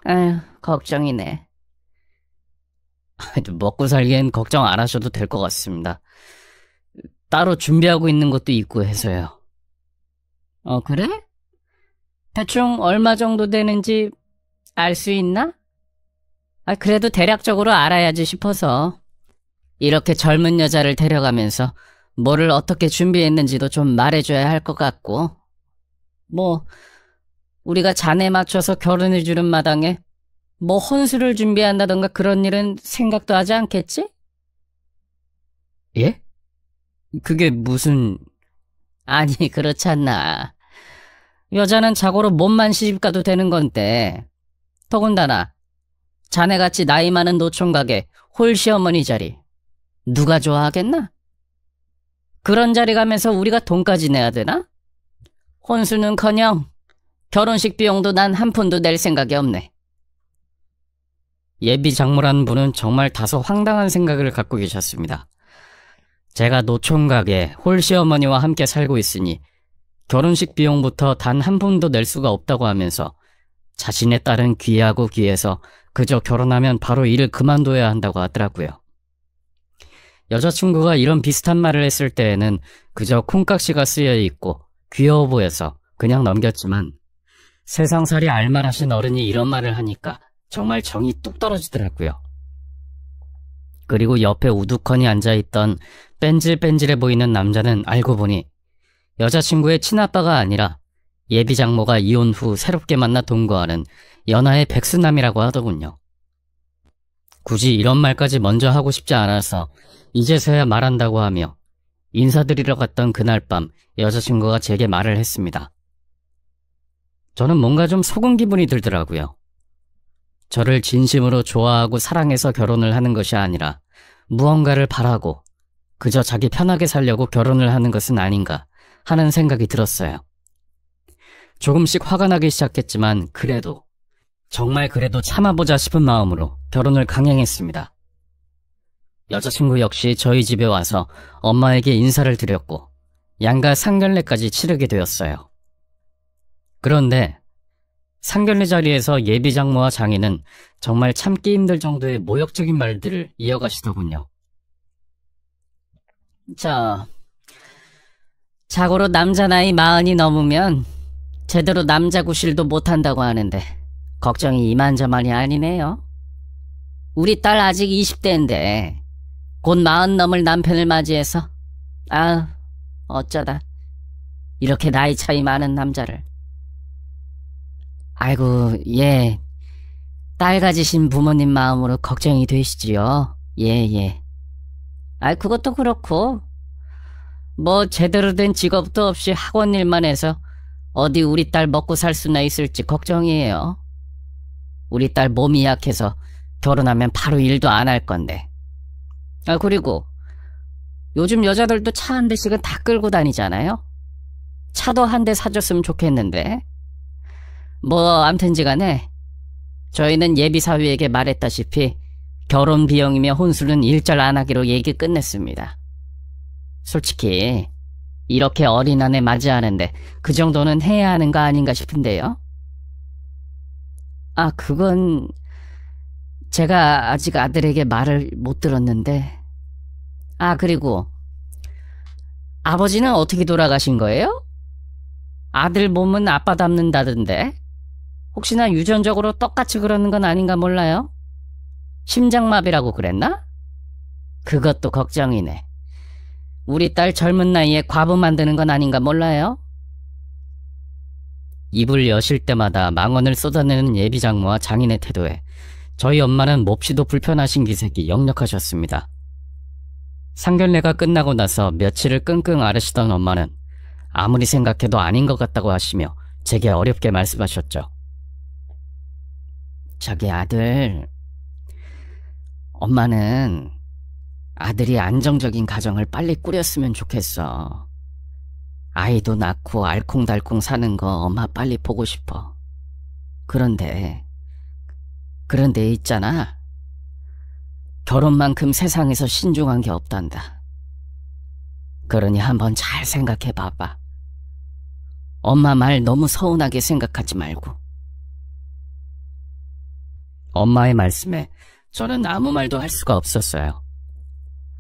아휴, 걱정이네. 먹고 살기엔 걱정 안 하셔도 될 것 같습니다. 따로 준비하고 있는 것도 있고 해서요. 그래? 대충 얼마 정도 되는지 알 수 있나? 그래도 대략적으로 알아야지 싶어서. 이렇게 젊은 여자를 데려가면서 뭐를 어떻게 준비했는지도 좀 말해줘야 할 것 같고. 우리가 자네 맞춰서 결혼해주는 마당에 혼수를 준비한다던가 그런 일은 생각도 하지 않겠지? 예? 그게 무슨... 아니, 그렇지 않나. 여자는 자고로 몸만 시집가도 되는 건데. 더군다나 자네같이 나이 많은 노총각의 홀시어머니 자리 누가 좋아하겠나? 그런 자리 가면서 우리가 돈까지 내야 되나? 혼수는커녕 결혼식 비용도 난 한 푼도 낼 생각이 없네. 예비 장모라는 분은 정말 다소 황당한 생각을 갖고 계셨습니다. 제가 노총각의 홀시어머니와 함께 살고 있으니 결혼식 비용부터 단 한 푼도 낼 수가 없다고 하면서 자신의 딸은 귀하고 귀해서 그저 결혼하면 바로 일을 그만둬야 한다고 하더라고요. 여자친구가 이런 비슷한 말을 했을 때에는 그저 콩깍지가 쓰여 있고 귀여워 보여서 그냥 넘겼지만 세상살이 알만하신 어른이 이런 말을 하니까 정말 정이 뚝 떨어지더라고요. 그리고 옆에 우두커니 앉아있던 뺀질뺀질해 보이는 남자는 알고 보니 여자친구의 친아빠가 아니라 예비 장모가 이혼 후 새롭게 만나 동거하는 연하의 백수남이라고 하더군요. 굳이 이런 말까지 먼저 하고 싶지 않아서 이제서야 말한다고 하며 인사드리러 갔던 그날 밤 여자친구가 제게 말을 했습니다. 저는 뭔가 좀 속은 기분이 들더라고요. 저를 진심으로 좋아하고 사랑해서 결혼을 하는 것이 아니라 무언가를 바라고 그저 자기 편하게 살려고 결혼을 하는 것은 아닌가 하는 생각이 들었어요. 조금씩 화가 나기 시작했지만 그래도 정말 그래도 참아보자 싶은 마음으로 결혼을 강행했습니다. 여자친구 역시 저희 집에 와서 엄마에게 인사를 드렸고 양가 상견례까지 치르게 되었어요. 그런데 상견례 자리에서 예비 장모와 장인은 정말 참기 힘들 정도의 모욕적인 말들을 이어가시더군요. 자고로 남자 나이 40이 넘으면 제대로 남자 구실도 못한다고 하는데 걱정이 이만저만이 아니네요. 우리 딸 아직 20대인데 곧 40 넘을 남편을 맞이해서 어쩌다 이렇게 나이 차이 많은 남자를. 아이고, 예. 딸 가지신 부모님 마음으로 걱정이 되시지요. 예. 그것도 그렇고 제대로 된 직업도 없이 학원 일만 해서 어디 우리 딸 먹고 살 수나 있을지 걱정이에요. 우리 딸 몸이 약해서 결혼하면 바로 일도 안 할 건데. 그리고 요즘 여자들도 차 한 대씩은 다 끌고 다니잖아요. 차도 한 대 사줬으면 좋겠는데. 암튼지간에 저희는 예비사위에게 말했다시피 결혼 비용이며 혼수는 일절 안 하기로 얘기 끝냈습니다. 솔직히 이렇게 어린 아내 맞이하는데 그 정도는 해야 하는 거 아닌가 싶은데요. 아, 그건 제가 아직 아들에게 말을 못 들었는데. 아, 그리고 아버지는 어떻게 돌아가신 거예요? 아들 몸은 아빠 닮는다던데 혹시나 유전적으로 똑같이 그러는 건 아닌가 몰라요? 심장마비라고 그랬나? 그것도 걱정이네. 우리 딸 젊은 나이에 과부 만드는 건 아닌가 몰라요? 입을 여실 때마다 망언을 쏟아내는 예비장모와 장인의 태도에 저희 엄마는 몹시도 불편하신 기색이 역력하셨습니다. 상견례가 끝나고 나서 며칠을 끙끙 앓으시던 엄마는 아무리 생각해도 아닌 것 같다고 하시며 제게 어렵게 말씀하셨죠. 저기 아들, 엄마는 아들이 안정적인 가정을 빨리 꾸렸으면 좋겠어. 아이도 낳고 알콩달콩 사는 거 엄마 빨리 보고 싶어. 그런데 있잖아. 결혼만큼 세상에서 신중한 게 없단다. 그러니 한번 잘 생각해 봐봐. 엄마 말 너무 서운하게 생각하지 말고. 엄마의 말씀에 저는 아무 말도 할 수가 없었어요.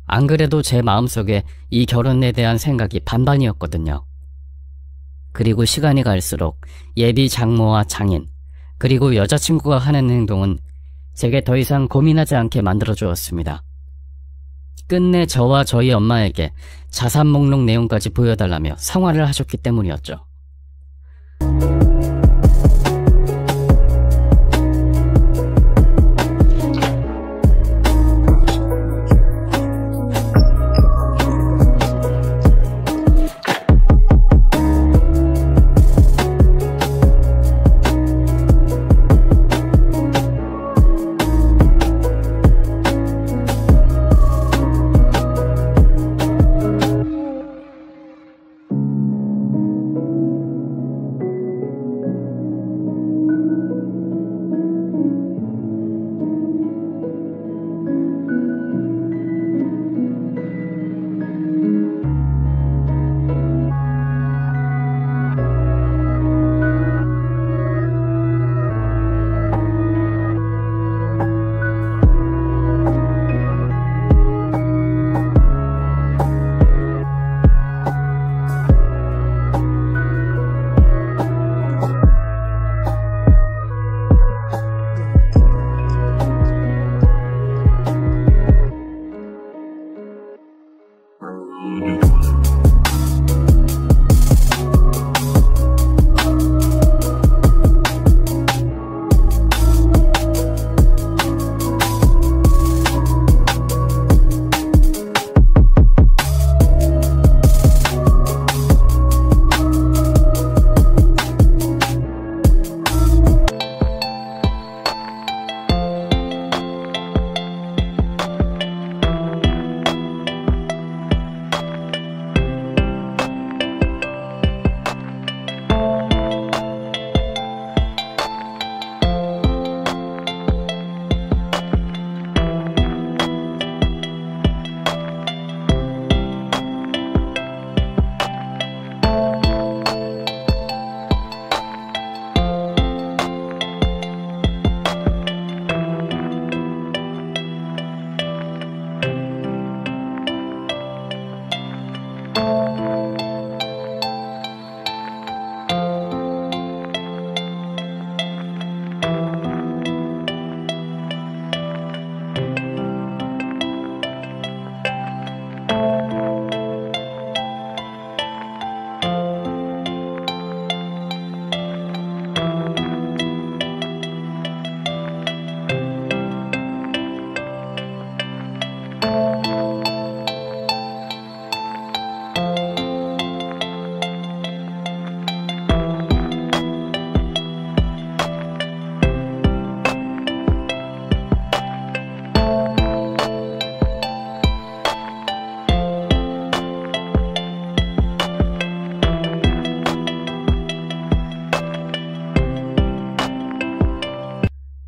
안 그래도 제 마음속에 이 결혼에 대한 생각이 반반이었거든요. 그리고 시간이 갈수록 예비 장모와 장인, 그리고 여자친구가 하는 행동은 제게 더 이상 고민하지 않게 만들어주었습니다. 끝내 저와 저희 엄마에게 자산 목록 내용까지 보여달라며 상화를 하셨기 때문이었죠.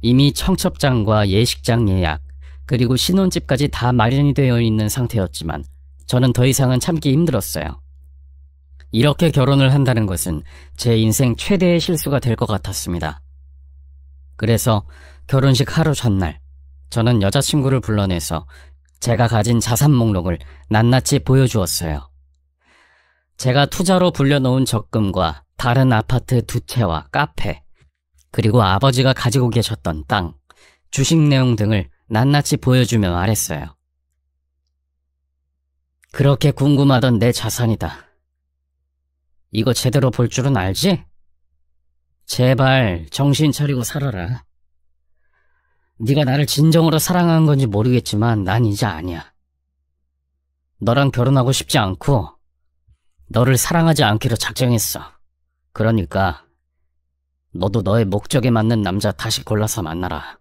이미 청첩장과 예식장 예약, 그리고 신혼집까지 다 마련이 되어 있는 상태였지만 저는 더 이상은 참기 힘들었어요. 이렇게 결혼을 한다는 것은 제 인생 최대의 실수가 될 것 같았습니다. 그래서 결혼식 하루 전날 저는 여자친구를 불러내서 제가 가진 자산 목록을 낱낱이 보여주었어요. 제가 투자로 불려놓은 적금과 다른 아파트 2채와 카페, 그리고 아버지가 가지고 계셨던 땅, 주식 내용 등을 낱낱이 보여주며 말했어요. 그렇게 궁금하던 내 자산이다. 이거 제대로 볼 줄은 알지? 제발 정신 차리고 살아라. 네가 나를 진정으로 사랑하는 건지 모르겠지만 난 이제 아니야. 너랑 결혼하고 싶지 않고 너를 사랑하지 않기로 작정했어. 그러니까 너도 너의 목적에 맞는 남자 다시 골라서 만나라.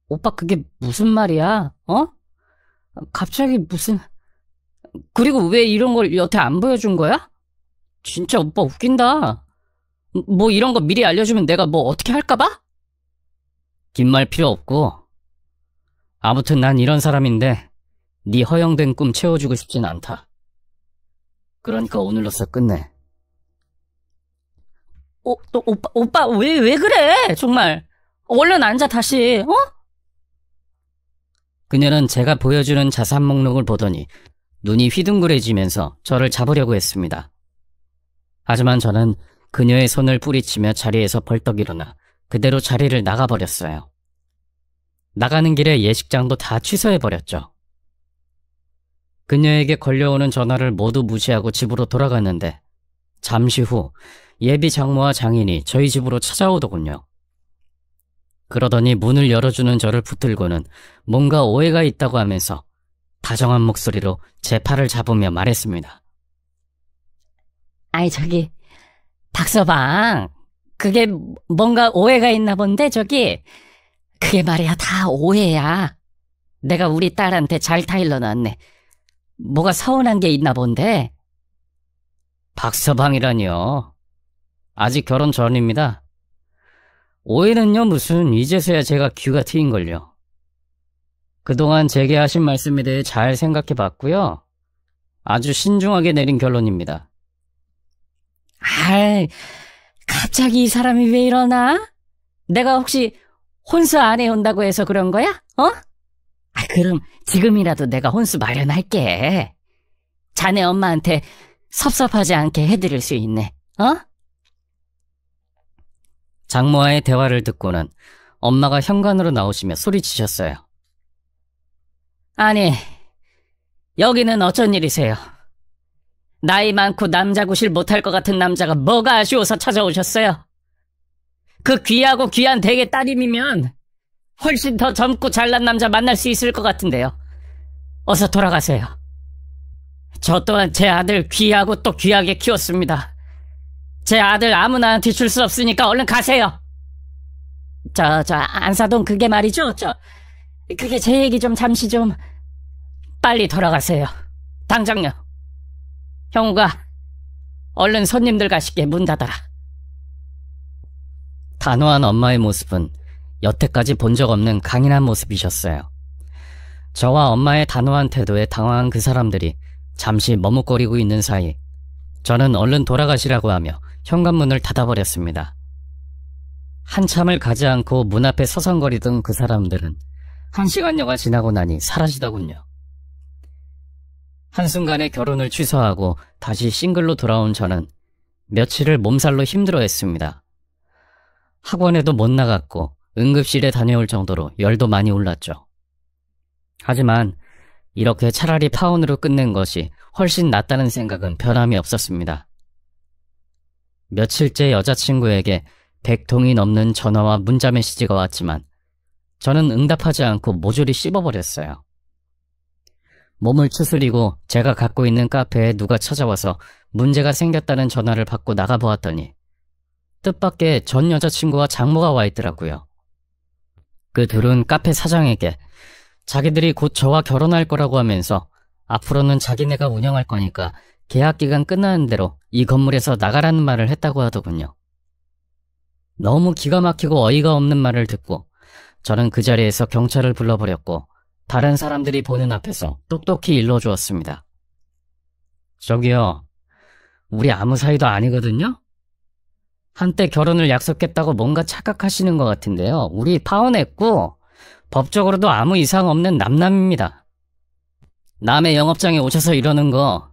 오빠 그게 무슨 말이야? 어? 갑자기 무슨... 그리고 왜 이런 걸 여태 안 보여준 거야? 진짜 오빠 웃긴다. 뭐 이런 거 미리 알려주면 내가 뭐 어떻게 할까봐? 긴 말 필요 없고 아무튼 난 이런 사람인데 네 허영된 꿈 채워주고 싶진 않다. 그러니까 오늘로써 끝내. 또 오빠 왜 그래 정말. 얼른 앉아 다시. 어? 그녀는 제가 보여주는 자산 목록을 보더니 눈이 휘둥그레지면서 저를 잡으려고 했습니다. 하지만 저는 그녀의 손을 뿌리치며 자리에서 벌떡 일어나 그대로 자리를 나가버렸어요. 나가는 길에 예식장도 다 취소해버렸죠. 그녀에게 걸려오는 전화를 모두 무시하고 집으로 돌아갔는데 잠시 후 예비 장모와 장인이 저희 집으로 찾아오더군요. 그러더니 문을 열어주는 저를 붙들고는 뭔가 오해가 있다고 하면서 다정한 목소리로 제 팔을 잡으며 말했습니다. 아이 저기 박서방, 그게 뭔가 오해가 있나 본데 저기 그게 말이야 다 오해야. 내가 우리 딸한테 잘 타일러 놨네. 뭐가 서운한 게 있나 본데. 박서방이라니요. 아직 결혼 전입니다. 오해는요 무슨, 이제서야 제가 귀가 트인걸요. 그동안 제게 하신 말씀에 대해 잘 생각해봤고요. 아주 신중하게 내린 결론입니다. 아이, 갑자기 이 사람이 왜 이러나? 내가 혹시 혼수 안 해온다고 해서 그런 거야? 어? 그럼 지금이라도 내가 혼수 마련할게. 자네 엄마한테 섭섭하지 않게 해드릴 수 있네. 어? 장모와의 대화를 듣고는 엄마가 현관으로 나오시며 소리치셨어요. 아니, 여기는 어쩐 일이세요? 나이 많고 남자 구실 못할 것 같은 남자가 뭐가 아쉬워서 찾아오셨어요? 그 귀하고 귀한 댁의 따님이면 훨씬 더 젊고 잘난 남자 만날 수 있을 것 같은데요. 어서 돌아가세요. 저 또한 제 아들 귀하고 또 귀하게 키웠습니다. 제 아들 아무나한테 줄 수 없으니까 얼른 가세요. 안사동 그게 말이죠. 그게 제 얘기 좀 잠시 좀. 빨리 돌아가세요. 당장요. 형우가 얼른 손님들 가시게 문 닫아라. 단호한 엄마의 모습은 여태까지 본 적 없는 강인한 모습이셨어요. 저와 엄마의 단호한 태도에 당황한 그 사람들이 잠시 머뭇거리고 있는 사이 저는 얼른 돌아가시라고 하며 현관문을 닫아버렸습니다. 한참을 가지 않고 문 앞에 서성거리던 그 사람들은 1시간여가 지나고 나니 사라지더군요. 한순간에 결혼을 취소하고 다시 싱글로 돌아온 저는 며칠을 몸살로 힘들어했습니다. 학원에도 못 나갔고 응급실에 다녀올 정도로 열도 많이 올랐죠. 하지만 이렇게 차라리 파혼으로 끝낸 것이 훨씬 낫다는 생각은 변함이 없었습니다. 며칠째 여자친구에게 100통이 넘는 전화와 문자 메시지가 왔지만 저는 응답하지 않고 모조리 씹어버렸어요. 몸을 추스리고 제가 갖고 있는 카페에 누가 찾아와서 문제가 생겼다는 전화를 받고 나가보았더니 뜻밖의 전 여자친구와 장모가 와 있더라고요. 그 둘은 카페 사장에게 자기들이 곧 저와 결혼할 거라고 하면서 앞으로는 자기네가 운영할 거니까 계약기간 끝나는 대로 이 건물에서 나가라는 말을 했다고 하더군요. 너무 기가 막히고 어이가 없는 말을 듣고 저는 그 자리에서 경찰을 불러버렸고 다른 사람들이 보는 앞에서 똑똑히 일러주었습니다. 저기요, 우리 아무 사이도 아니거든요? 한때 결혼을 약속했다고 뭔가 착각하시는 것 같은데요. 우리 파혼했고 법적으로도 아무 이상 없는 남남입니다. 남의 영업장에 오셔서 이러는 거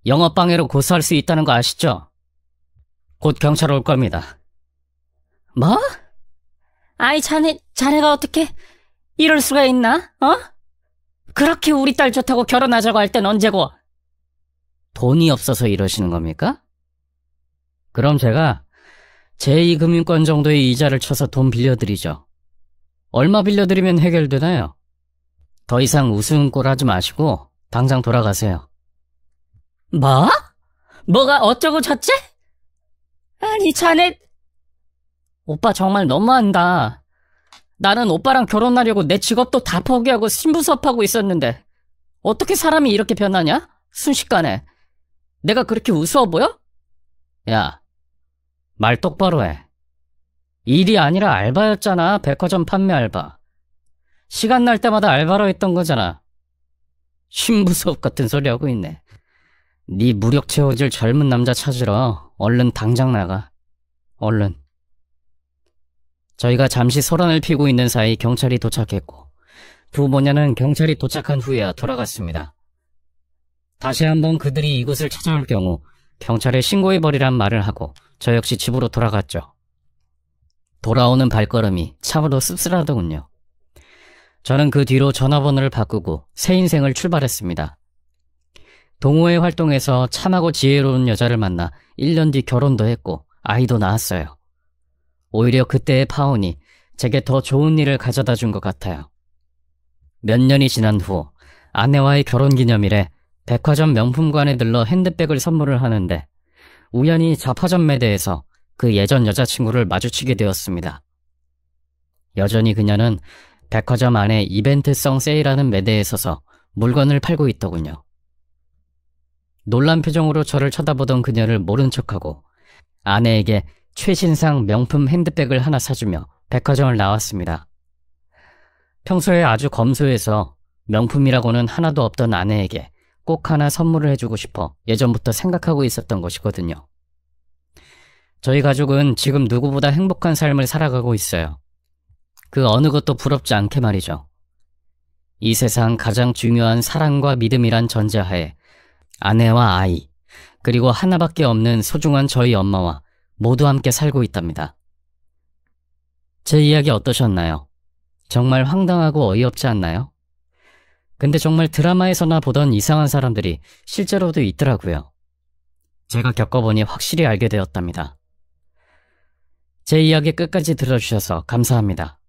영업방해로 고소할 수 있다는 거 아시죠? 곧 경찰 올 겁니다. 뭐? 아이 자네가 어떻게 이럴 수가 있나? 어? 그렇게 우리 딸 좋다고 결혼하자고 할 땐 언제고? 돈이 없어서 이러시는 겁니까? 그럼 제가 제2금융권 정도의 이자를 쳐서 돈 빌려드리죠. 얼마 빌려드리면 해결되나요? 더 이상 우스운 꼴 하지 마시고 당장 돌아가세요. 뭐? 뭐가 어쩌고 저쩌? 아니 자네... 오빠 정말 너무한다. 나는 오빠랑 결혼하려고 내 직업도 다 포기하고 신부 수업하고 있었는데 어떻게 사람이 이렇게 변하냐? 순식간에. 내가 그렇게 우스워 보여? 야, 말 똑바로 해. 일이 아니라 알바였잖아. 백화점 판매 알바. 시간 날 때마다 알바로 했던 거잖아. 신부 수업 같은 소리 하고 있네. 네 무력 채워질 젊은 남자 찾으러 얼른 당장 나가. 얼른. 저희가 잠시 소란을 피우고 있는 사이 경찰이 도착했고 두 모녀는 경찰이 도착한 후에야 돌아갔습니다. 다시 한번 그들이 이곳을 찾아올 경우 경찰에 신고해버리란 말을 하고 저 역시 집으로 돌아갔죠. 돌아오는 발걸음이 참으로 씁쓸하더군요. 저는 그 뒤로 전화번호를 바꾸고 새 인생을 출발했습니다. 동호회 활동에서 참하고 지혜로운 여자를 만나 1년 뒤 결혼도 했고 아이도 낳았어요. 오히려 그때의 파혼이 제게 더 좋은 일을 가져다 준 것 같아요. 몇 년이 지난 후 아내와의 결혼기념일에 백화점 명품관에 들러 핸드백을 선물을 하는데 우연히 잡화점 매대에서 그 예전 여자친구를 마주치게 되었습니다. 여전히 그녀는 백화점 안에 이벤트성 세일하는 매대에 서서 물건을 팔고 있더군요. 놀란 표정으로 저를 쳐다보던 그녀를 모른 척하고 아내에게 최신상 명품 핸드백을 하나 사주며 백화점을 나왔습니다. 평소에 아주 검소해서 명품이라고는 하나도 없던 아내에게 꼭 하나 선물을 해주고 싶어 예전부터 생각하고 있었던 것이거든요. 저희 가족은 지금 누구보다 행복한 삶을 살아가고 있어요. 그 어느 것도 부럽지 않게 말이죠. 이 세상 가장 중요한 사랑과 믿음이란 전제하에 아내와 아이, 그리고 하나밖에 없는 소중한 저희 엄마와 모두 함께 살고 있답니다. 제 이야기 어떠셨나요? 정말 황당하고 어이없지 않나요? 근데 정말 드라마에서나 보던 이상한 사람들이 실제로도 있더라고요. 제가 겪어보니 확실히 알게 되었답니다. 제 이야기 끝까지 들어주셔서 감사합니다.